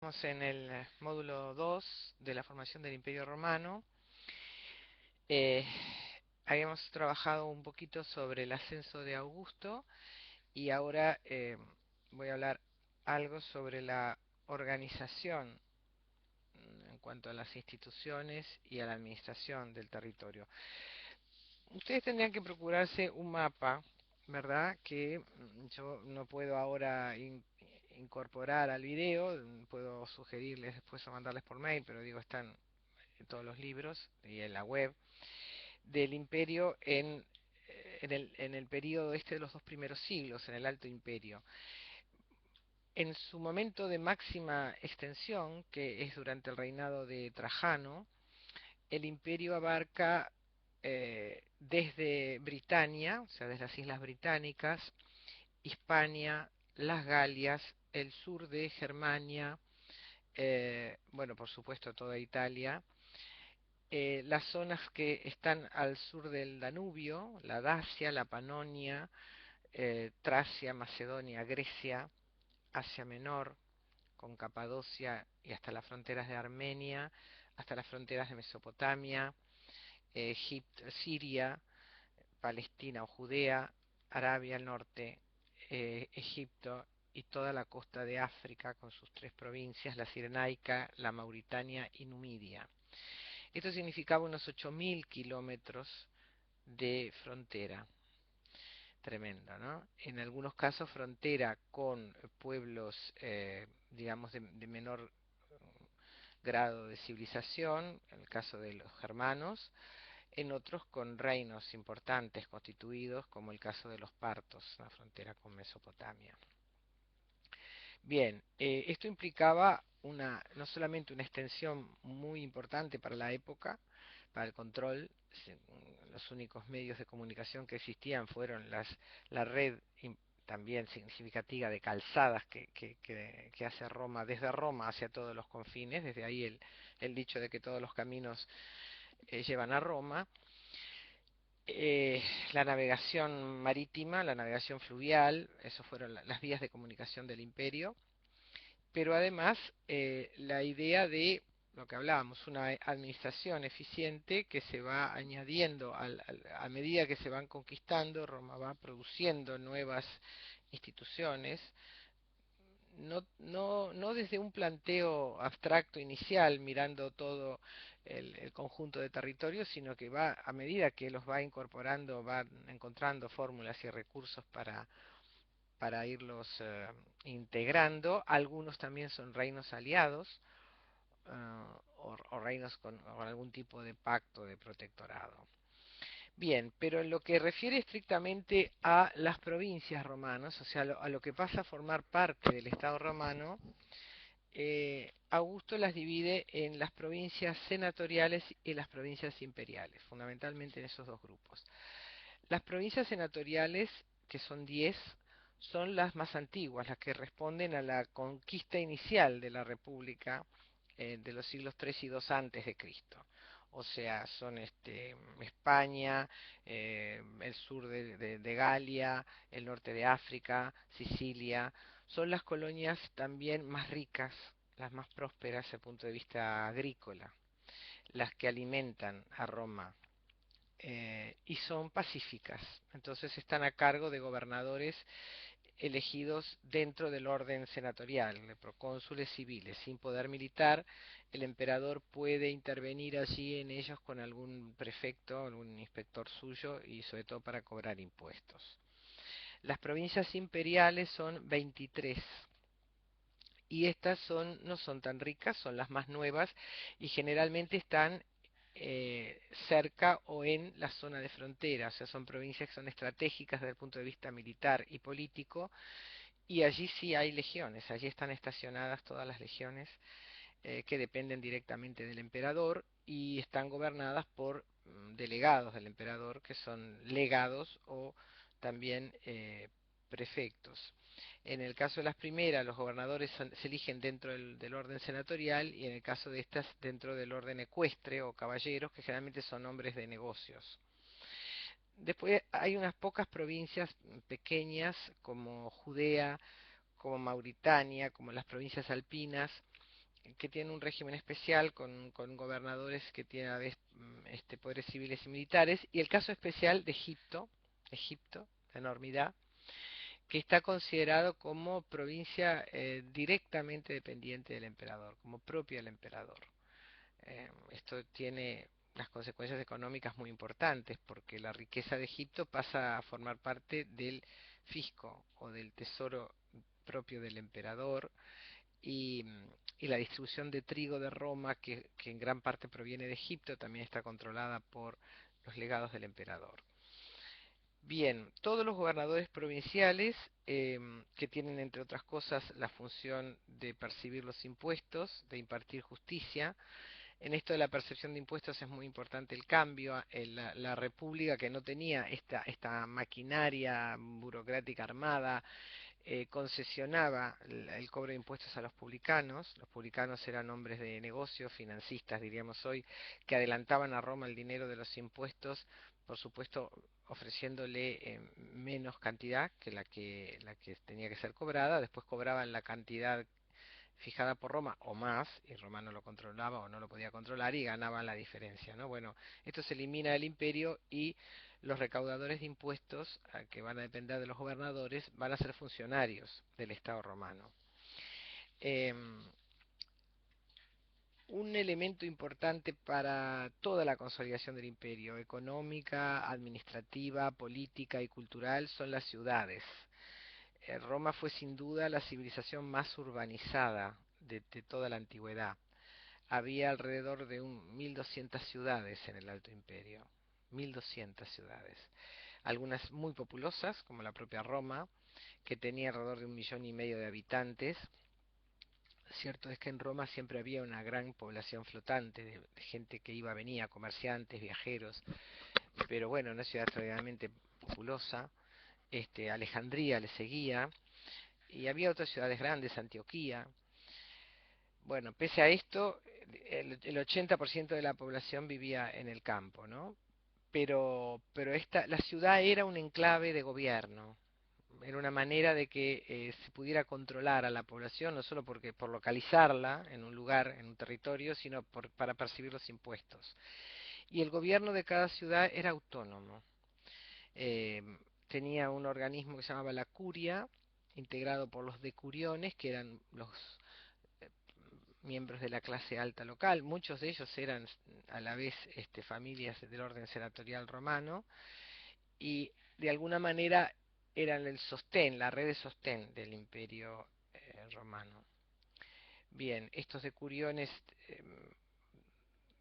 Estamos en el módulo 2 de la formación del Imperio Romano. Eh, Habíamos trabajado un poquito sobre el ascenso de Augusto y ahora voy a hablar algo sobre la organización en cuanto a las instituciones y a la administración del territorio. Ustedes tendrían que procurarse un mapa, ¿verdad? Que yo no puedo ahora incorporar al video, puedo sugerirles después o mandarles por mail, pero digo, están en todos los libros y en la web, del imperio en el periodo este de los dos primeros siglos, en el Alto Imperio. En su momento de máxima extensión, que es durante el reinado de Trajano, el imperio abarca desde Britania, o sea, desde las Islas Británicas, Hispania, las Galias, el sur de Germania, bueno, por supuesto toda Italia, las zonas que están al sur del Danubio, la Dacia, la Panonia, Tracia, Macedonia, Grecia, Asia Menor, con Capadocia y hasta las fronteras de Armenia, hasta las fronteras de Mesopotamia, Egipto, Siria, Palestina o Judea, Arabia al norte, Egipto y toda la costa de África con sus tres provincias, la Cirenaica, la Mauritania y Numidia. Esto significaba unos 8.000 kilómetros de frontera. Tremendo, ¿no? En algunos casos frontera con pueblos, digamos, de menor grado de civilización, en el caso de los germanos, en otros con reinos importantes constituidos, como el caso de los partos, la frontera con Mesopotamia. Bien, esto implicaba no solamente una extensión muy importante para la época, para el control. Los únicos medios de comunicación que existían fueron la red también significativa de calzadas que hace Roma, desde Roma hacia todos los confines, desde ahí el dicho de que todos los caminos llevan a Roma. eh, la navegación marítima, la navegación fluvial, esas fueron las vías de comunicación del imperio, pero además la idea de lo que hablábamos, una administración eficiente que se va añadiendo a medida que se van conquistando. Roma va produciendo nuevas instituciones, no desde un planteo abstracto inicial, mirando todo el conjunto de territorios, sino que va, a medida que los va incorporando, va encontrando fórmulas y recursos para irlos integrando. Algunos también son reinos aliados, o reinos con algún tipo de pacto de protectorado. Bien, pero en lo que refiere estrictamente a las provincias romanas, o sea, a lo que pasa a formar parte del Estado romano, Augusto las divide en las provincias senatoriales y las provincias imperiales, fundamentalmente en esos dos grupos. Las provincias senatoriales, que son 10, son las más antiguas, las que responden a la conquista inicial de la República de los siglos 3 y 2 antes de Cristo. O sea, son España, el sur de Galia, el norte de África, Sicilia. Son las colonias también más ricas, las más prósperas desde el punto de vista agrícola, las que alimentan a Roma, y son pacíficas. Entonces están a cargo de gobernadores elegidos dentro del orden senatorial, de procónsules civiles, sin poder militar. El emperador puede intervenir allí en ellos con algún prefecto, algún inspector suyo, y sobre todo para cobrar impuestos. Las provincias imperiales son 23, y estas no son tan ricas, son las más nuevas y generalmente están cerca o en la zona de frontera. O sea, son provincias que son estratégicas desde el punto de vista militar y político, y allí sí hay legiones, allí están estacionadas todas las legiones que dependen directamente del emperador y están gobernadas por delegados del emperador, que son legados o también prefectos. En el caso de las primeras, los gobernadores se eligen dentro del orden senatorial, y en el caso de estas dentro del orden ecuestre o caballeros, que generalmente son hombres de negocios. Después hay unas pocas provincias pequeñas como Judea, como Mauritania, como las provincias alpinas, que tiene un régimen especial con gobernadores que tienen a la vez poderes civiles y militares, y el caso especial de Egipto, la enormidad, que está considerado como provincia directamente dependiente del emperador, como propia del emperador. Esto tiene unas consecuencias económicas muy importantes, porque la riqueza de Egipto pasa a formar parte del fisco o del tesoro propio del emperador, y, y la distribución de trigo de Roma, que en gran parte proviene de Egipto, también está controlada por los legados del emperador. Bien, todos los gobernadores provinciales, que tienen entre otras cosas la función de percibir los impuestos, de impartir justicia. En esto de la percepción de impuestos es muy importante el cambio. La república, que no tenía esta maquinaria burocrática armada, concesionaba el cobro de impuestos a los publicanos. Los publicanos eran hombres de negocios, financistas diríamos hoy, que adelantaban a Roma el dinero de los impuestos, por supuesto ofreciéndole menos cantidad que la que tenía que ser cobrada. Después cobraban la cantidad fijada por Roma o más, y Roma no lo controlaba o no lo podía controlar, y ganaban la diferencia, ¿no? Bueno, esto se elimina del imperio, y los recaudadores de impuestos, que van a depender de los gobernadores, van a ser funcionarios del Estado romano. Em, un elemento importante para toda la consolidación del imperio, económica, administrativa, política y cultural, son las ciudades. Roma fue sin duda la civilización más urbanizada de toda la antigüedad. Había alrededor de 1200 ciudades en el Alto Imperio. 1200 ciudades. Algunas muy populosas, como la propia Roma, que tenía alrededor de 1,5 millones de habitantes. Cierto es que en Roma siempre había una gran población flotante de gente que iba, venía, comerciantes, viajeros, pero bueno, una ciudad extraordinariamente populosa. Alejandría le seguía, y había otras ciudades grandes, Antioquía. Bueno, pese a esto, el 80% de la población vivía en el campo, ¿no? Pero la ciudad era un enclave de gobierno, era una manera de que se pudiera controlar a la población, no solo por localizarla en un lugar, en un territorio, sino para percibir los impuestos. Y el gobierno de cada ciudad era autónomo. Eh, Tenía un organismo que se llamaba la curia, integrado por los decuriones, que eran los eh, miembros de la clase alta local. Muchos de ellos eran a la vez familias del orden senatorial romano, y de alguna manera eran el sostén, la red de sostén del imperio romano. Bien, estos decuriones eh,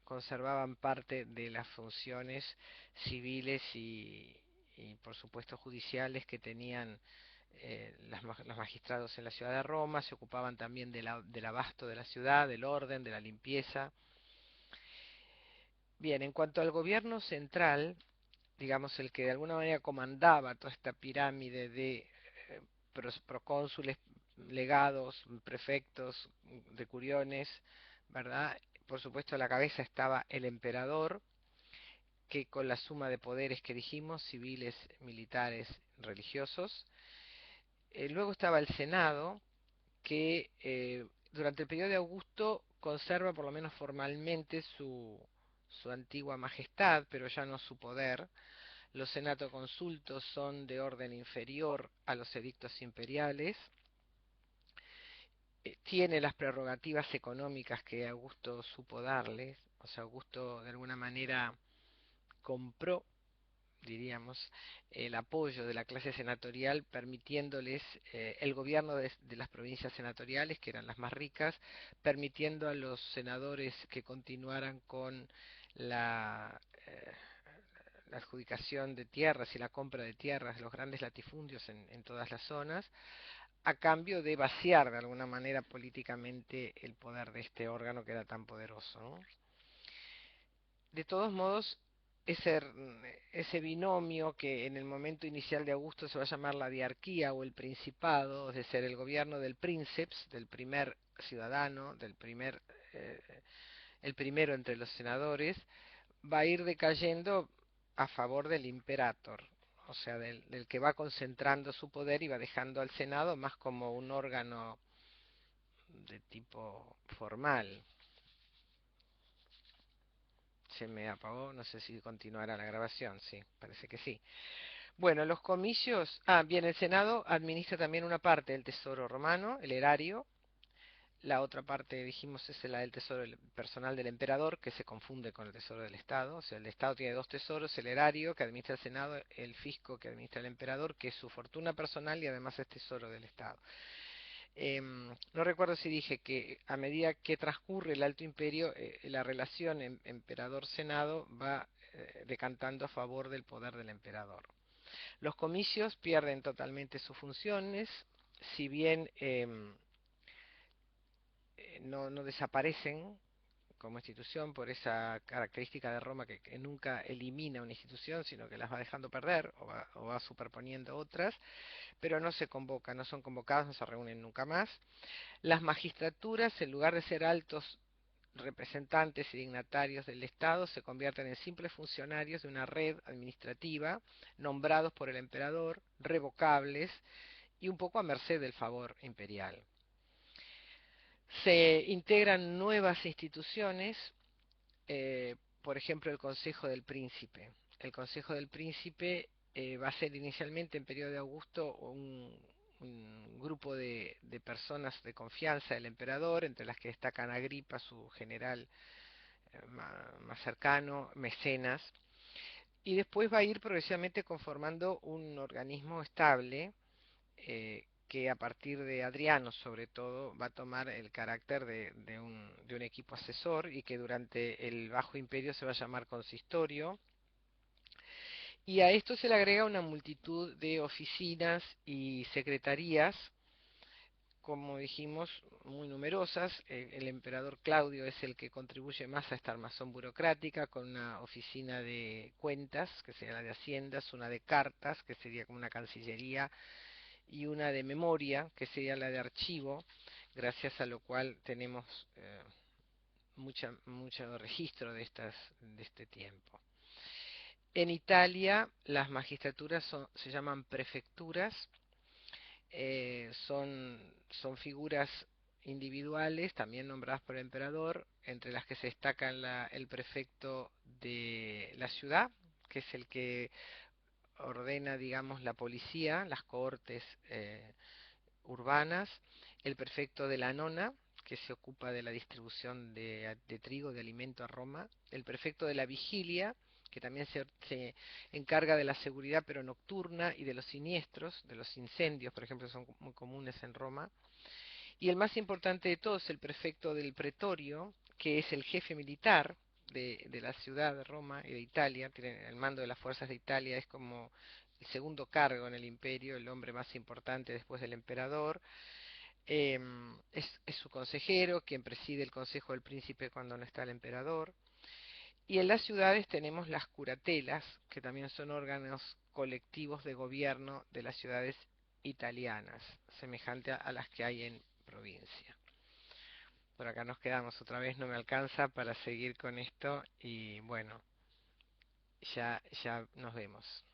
conservaban parte de las funciones civiles y por supuesto judiciales que tenían los magistrados en la ciudad de Roma. Se ocupaban también del abasto de la ciudad, del orden, de la limpieza. Bien, en cuanto al gobierno central, digamos el que de alguna manera comandaba toda esta pirámide de procónsules, legados, prefectos, decuriones, ¿verdad? Por supuesto a la cabeza estaba el emperador, que con la suma de poderes que dijimos, civiles, militares, religiosos. Luego estaba el Senado, que durante el periodo de Augusto conserva, por lo menos formalmente, su antigua majestad, pero ya no su poder. Los senato-consultos son de orden inferior a los edictos imperiales. Tiene las prerrogativas económicas que Augusto supo darles. O sea, Augusto de alguna manera compró, diríamos, el apoyo de la clase senatorial, permitiéndoles el gobierno de las provincias senatoriales, que eran las más ricas, permitiendo a los senadores que continuaran con la, eh, la adjudicación de tierras y la compra de tierras, los grandes latifundios en todas las zonas, a cambio de vaciar de alguna manera políticamente el poder de este órgano que era tan poderoso, ¿no? De todos modos, ese, ese binomio que en el momento inicial de Augusto se va a llamar la diarquía o el principado, es decir, el gobierno del princeps, del primer ciudadano, eh, el primero entre los senadores, va a ir decayendo a favor del imperator, o sea, del que va concentrando su poder y va dejando al Senado más como un órgano de tipo formal. Se me apagó, no sé si continuará la grabación, sí, parece que sí. Bueno, los comicios, bien, el Senado administra también una parte del Tesoro romano, el erario. La otra parte, dijimos, es la del tesoro personal del emperador, que se confunde con el tesoro del Estado. O sea, el Estado tiene dos tesoros, el erario, que administra el Senado, el fisco, que administra el emperador, que es su fortuna personal y además es tesoro del Estado. No recuerdo si dije que a medida que transcurre el Alto Imperio, la relación emperador-senado va decantando a favor del poder del emperador. Los comicios pierden totalmente sus funciones, si bien no desaparecen como institución por esa característica de Roma que nunca elimina una institución, sino que las va dejando perder o va superponiendo otras, pero no se convocan, no son convocados, no se reúnen nunca más. Las magistraturas, en lugar de ser altos representantes y dignatarios del Estado, se convierten en simples funcionarios de una red administrativa, nombrados por el emperador, revocables y un poco a merced del favor imperial. Se integran nuevas instituciones, por ejemplo el Consejo del Príncipe. El Consejo del Príncipe va a ser inicialmente en periodo de Augusto un grupo de personas de confianza del emperador, entre las que destacan Agripa, su general más cercano, Mecenas, y después va a ir progresivamente conformando un organismo estable que a partir de Adriano sobre todo va a tomar el carácter de un equipo asesor y que durante el Bajo Imperio se va a llamar consistorio, y a esto se le agrega una multitud de oficinas y secretarías, como dijimos, muy numerosas. El emperador Claudio es el que contribuye más a esta armazón burocrática, con una oficina de cuentas, que sería la de haciendas, una de cartas, que sería como una cancillería, y una de memoria, que sería la de archivo, gracias a lo cual tenemos mucho registro de este tiempo. En Italia las magistraturas se llaman prefecturas, son figuras individuales, también nombradas por el emperador, entre las que se destacan el prefecto de la ciudad, que es el que ordena, digamos, la policía, las cohortes urbanas, el prefecto de la nona, que se ocupa de la distribución de trigo, de alimento a Roma, el prefecto de la vigilia, que también se encarga de la seguridad pero nocturna y de los siniestros, de los incendios, por ejemplo, son muy comunes en Roma, y el más importante de todos, el prefecto del pretorio, que es el jefe militar de la ciudad de Roma y de Italia, tiene el mando de las fuerzas de Italia, es como el segundo cargo en el imperio, el hombre más importante después del emperador. Es su consejero, quien preside el consejo del príncipe cuando no está el emperador. Y en las ciudades tenemos las curatelas, que también son órganos colectivos de gobierno de las ciudades italianas, semejante a las que hay en provincia. Por acá nos quedamos otra vez, no me alcanza para seguir con esto y bueno, ya nos vemos.